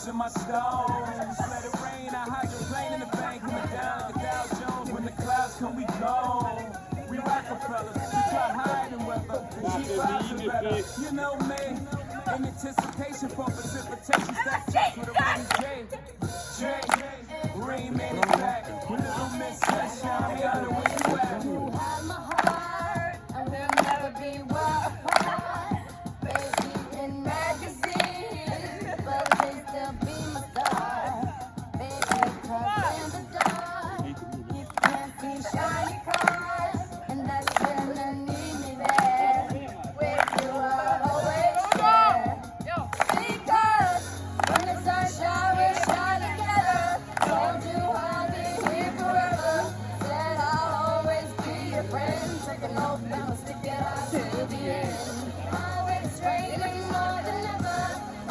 crushing my stones. Let it rain, I hydroplane in the bank, coming down like a Dow Jones. When the clouds come, we go. We Rockefellers, we try hiding weather. The cheap vibes are better, you know me. In anticipation for precipitation, that's just with a rainy day. J, Rain Man is back. Little Miss Sunshine, Rihanna, where you at? You have my heart, and we'll never be well apart. Baby in magazines, but they still be my star. Baby, 'cause in the dark, you can't see shiny cars, and that's when I need me there. With you, I'll always share. Because when the sunshine will shine together, told you I'll be here forever. Said I'll always be your friend. Take an oath and we'll stick it out to the end. Always raining more than ever.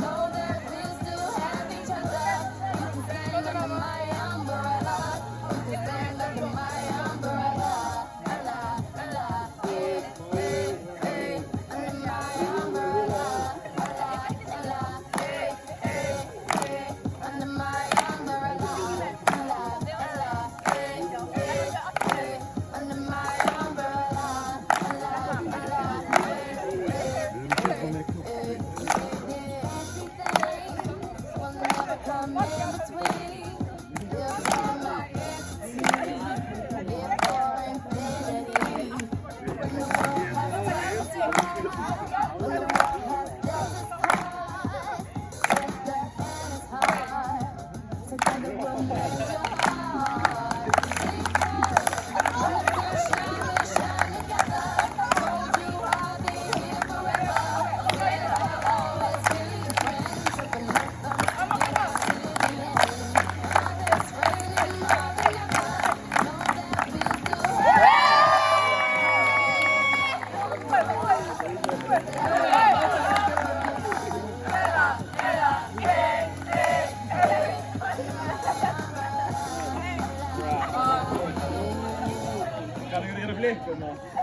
Know that we'll still have each other. You can stand under my umbrella. You can stand under my umbrella. Ella, Ella, hey, hey, hey, under my umbrella. Ella, Ella, hey, hey, hey, under my umbrella. Ella, Ella, hey, hey, hey, under my umbrella. Ella, Ella, hey, hey, hey, hey. Everything will never come in between. You'll be my entity, live for infinity. When the world has turned to high, when the world has dealt us high, with the hand is hard, together we'll make your heart. Because when the sunshine will shine together, told you I'll be here forever. Said I'll always be your friend, taking oath from the beginning to the end. It's raining more than ever, know that we still Kan du göra blicken då?